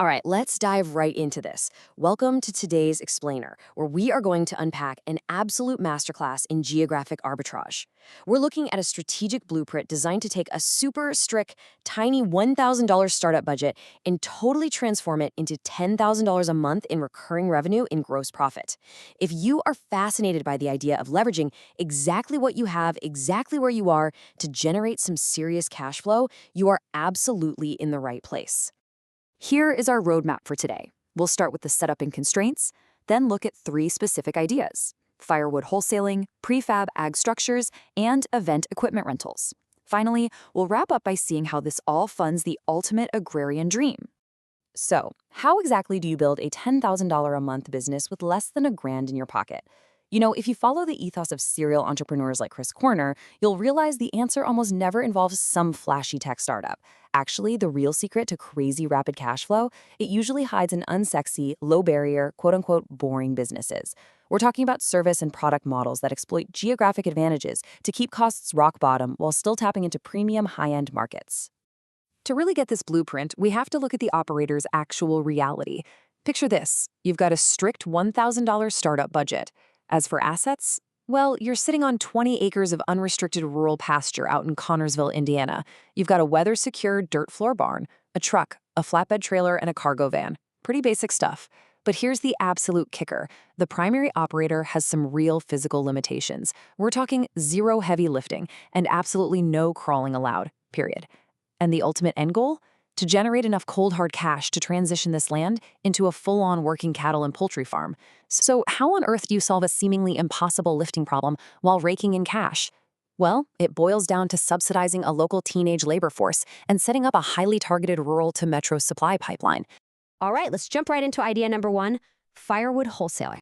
All right, let's dive right into this. Welcome to today's Explainer, where we are going to unpack an absolute masterclass in geographic arbitrage. We're looking at a strategic blueprint designed to take a super strict, tiny $1,000 startup budget and totally transform it into $10,000 a month in recurring revenue in gross profit. If you are fascinated by the idea of leveraging exactly what you have, exactly where you are, to generate some serious cash flow, you are absolutely in the right place. Here is our roadmap for today. We'll start with the setup and constraints, then look at three specific ideas: firewood wholesaling, prefab ag structures, and event equipment rentals. Finally, we'll wrap up by seeing how this all funds the ultimate agrarian dream. So, how exactly do you build a $10,000 a month business with less than $1,000 in your pocket? If you follow the ethos of serial entrepreneurs like Chris Corner, you'll realize the answer almost never involves some flashy tech startup. Actually, the real secret to crazy rapid cash flow, it usually hides in unsexy, low barrier, quote unquote, boring businesses. We're talking about service and product models that exploit geographic advantages to keep costs rock bottom while still tapping into premium high-end markets. To really get this blueprint, we have to look at the operator's actual reality. Picture this: you've got a strict $1,000 startup budget. As for assets, well, you're sitting on 20 acres of unrestricted rural pasture out in Connorsville, Indiana. You've got a weather-secured dirt floor barn, a truck, a flatbed trailer, and a cargo van. Pretty basic stuff. But here's the absolute kicker. The primary operator has some real physical limitations. We're talking zero heavy lifting and absolutely no crawling allowed, period. And the ultimate end goal? To generate enough cold hard cash to transition this land into a full-on working cattle and poultry farm. So how on earth do you solve a seemingly impossible lifting problem while raking in cash? Well, it boils down to subsidizing a local teenage labor force and setting up a highly targeted rural to metro supply pipeline. All right, let's jump right into idea number one: firewood wholesaler.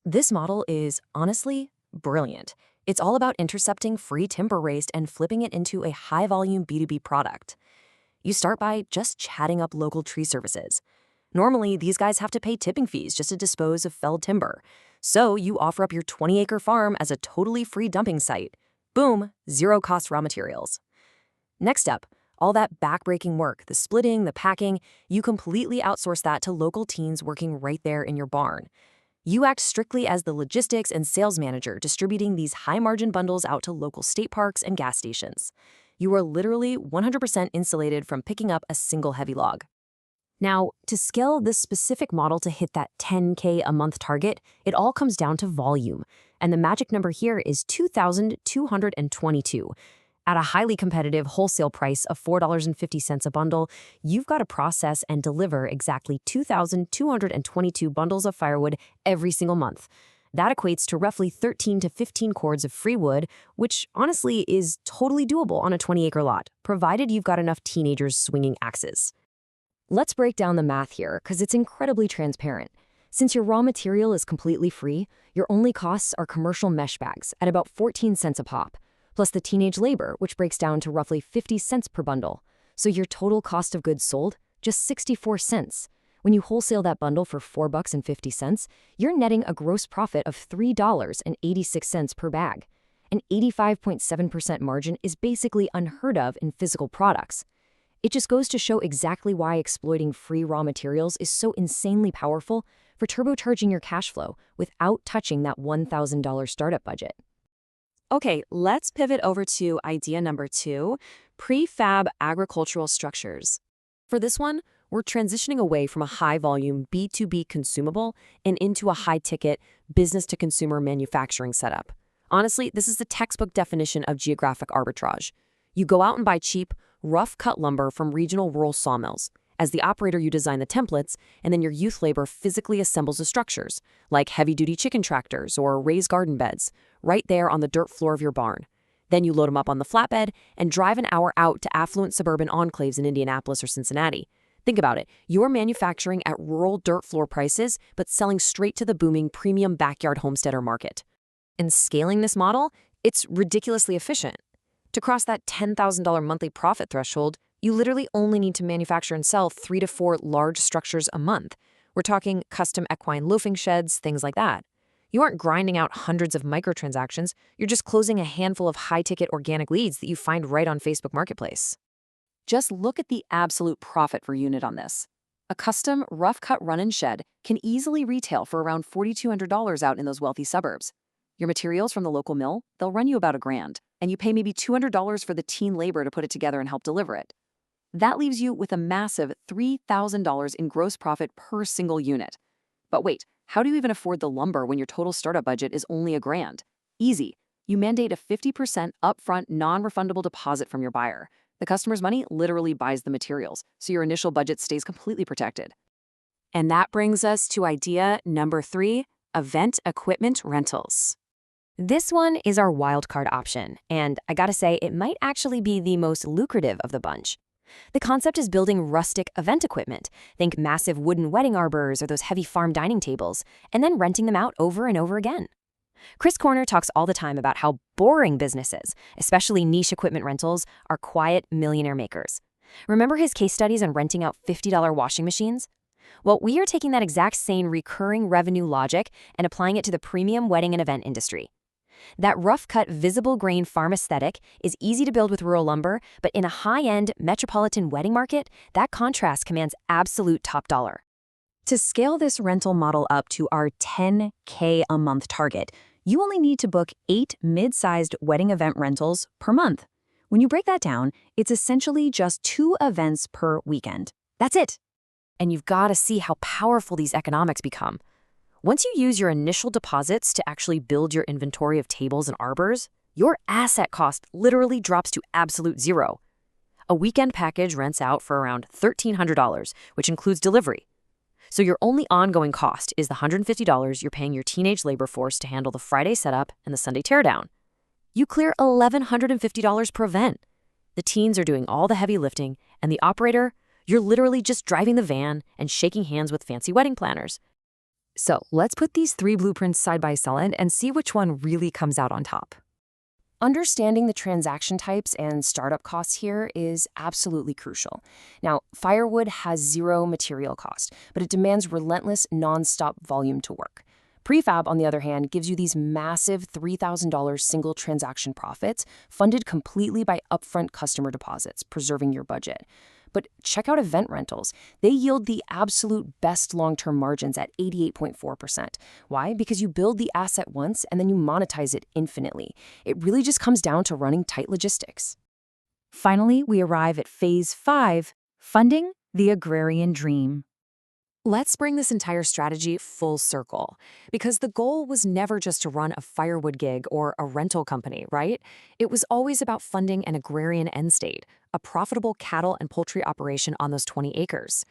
This model is, honestly, brilliant. It's all about intercepting free timber waste and flipping it into a high-volume B2B product. You start by just chatting up local tree services. Normally, these guys have to pay tipping fees just to dispose of felled timber. So you offer up your 20-acre farm as a totally free dumping site. Boom, zero-cost raw materials. Next up, all that backbreaking work, the splitting, the packing, you completely outsource that to local teams working right there in your barn. You act strictly as the logistics and sales manager, distributing these high-margin bundles out to local state parks and gas stations. You are literally 100% insulated from picking up a single heavy log. Now, to scale this specific model to hit that 10K a month target, it all comes down to volume. And the magic number here is 2,222. At a highly competitive wholesale price of $4.50 a bundle, you've got to process and deliver exactly 2,222 bundles of firewood every single month. That equates to roughly 13 to 15 cords of free wood, which honestly is totally doable on a 20-acre lot, provided you've got enough teenagers swinging axes. Let's break down the math here, because it's incredibly transparent. Since your raw material is completely free, your only costs are commercial mesh bags at about 14 cents a pop, plus the teenage labor, which breaks down to roughly 50 cents per bundle. So your total cost of goods sold, just 64 cents. When you wholesale that bundle for $4.50, you're netting a gross profit of $3.86 per bag. An 85.7% margin is basically unheard of in physical products. It just goes to show exactly why exploiting free raw materials is so insanely powerful for turbocharging your cash flow without touching that $1,000 startup budget. Okay, let's pivot over to idea number two: prefab agricultural structures. For this one, we're transitioning away from a high-volume B2B consumable and into a high-ticket business-to-consumer manufacturing setup. Honestly, this is the textbook definition of geographic arbitrage. You go out and buy cheap, rough-cut lumber from regional rural sawmills. As the operator, you design the templates, and then your youth labor physically assembles the structures, like heavy-duty chicken tractors or raised garden beds, right there on the dirt floor of your barn. Then you load them up on the flatbed and drive an hour out to affluent suburban enclaves in Indianapolis or Cincinnati. Think about it. You're manufacturing at rural dirt floor prices, but selling straight to the booming premium backyard homesteader market. And scaling this model, it's ridiculously efficient. To cross that $10,000 monthly profit threshold, you literally only need to manufacture and sell 3 to 4 large structures a month. We're talking custom equine loafing sheds, things like that. You aren't grinding out hundreds of microtransactions, you're just closing a handful of high-ticket organic leads that you find right on Facebook Marketplace. Just look at the absolute profit per unit on this. A custom, rough-cut run-in shed can easily retail for around $4,200 out in those wealthy suburbs. Your materials from the local mill, they'll run you about $1,000, and you pay maybe $200 for the teen labor to put it together and help deliver it. That leaves you with a massive $3,000 in gross profit per single unit. But wait, how do you even afford the lumber when your total startup budget is only $1,000? Easy. You mandate a 50% upfront non-refundable deposit from your buyer. The customer's money literally buys the materials, so your initial budget stays completely protected. And that brings us to idea number 3, event equipment rentals. This one is our wildcard option, and I gotta say, it might actually be the most lucrative of the bunch. The concept is building rustic event equipment. Think massive wooden wedding arbors or those heavy farm dining tables, and then renting them out over and over again. Chris Corner talks all the time about how boring businesses, especially niche equipment rentals, are quiet millionaire makers. Remember his case studies on renting out $50 washing machines? Well, we are taking that exact same recurring revenue logic and applying it to the premium wedding and event industry. That rough-cut, visible-grain farm aesthetic is easy to build with rural lumber, but in a high-end, metropolitan wedding market, that contrast commands absolute top dollar. To scale this rental model up to our $10K a month target, you only need to book 8 mid-sized wedding event rentals per month. When you break that down, it's essentially just 2 events per weekend. That's it. And you've got to see how powerful these economics become. Once you use your initial deposits to actually build your inventory of tables and arbors, your asset cost literally drops to absolute zero. A weekend package rents out for around $1,300, which includes delivery. So your only ongoing cost is the $150 you're paying your teenage labor force to handle the Friday setup and the Sunday teardown. You clear $1,150 per event. The teens are doing all the heavy lifting, and the operator, you're literally just driving the van and shaking hands with fancy wedding planners. So let's put these 3 blueprints side by side and see which one really comes out on top. Understanding the transaction types and startup costs here is absolutely crucial. Now, firewood has zero material cost, but it demands relentless, non-stop volume to work. Prefab, on the other hand, gives you these massive $3,000 single transaction profits funded completely by upfront customer deposits, preserving your budget. But check out event rentals. They yield the absolute best long-term margins at 88.4%. Why? Because you build the asset once and then you monetize it infinitely. It really just comes down to running tight logistics. Finally, we arrive at phase 5, funding the agrarian dream. Let's bring this entire strategy full circle, because the goal was never just to run a firewood gig or a rental company, right? It was always about funding an agrarian end state, a profitable cattle and poultry operation on those 20 acres.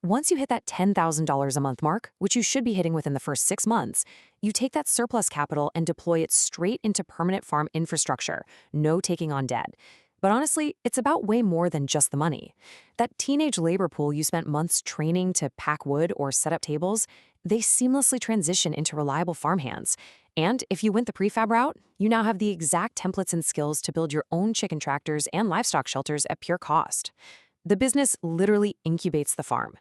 Once you hit that $10,000 a month mark, which you should be hitting within the first 6 months, you take that surplus capital and deploy it straight into permanent farm infrastructure, no taking on debt. But honestly, it's about way more than just the money. That teenage labor pool you spent months training to pack wood or set up tables, they seamlessly transition into reliable farmhands. And if you went the prefab route, you now have the exact templates and skills to build your own chicken tractors and livestock shelters at pure cost. The business literally incubates the farm.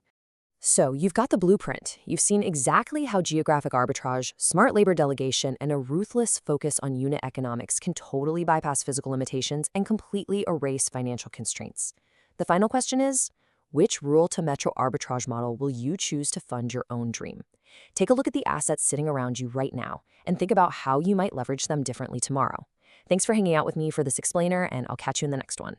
So you've got the blueprint. You've seen exactly how geographic arbitrage, smart labor delegation, and a ruthless focus on unit economics can totally bypass physical limitations and completely erase financial constraints. The final question is, which rural to metro arbitrage model will you choose to fund your own dream? Take a look at the assets sitting around you right now and think about how you might leverage them differently tomorrow. Thanks for hanging out with me for this explainer, and I'll catch you in the next one.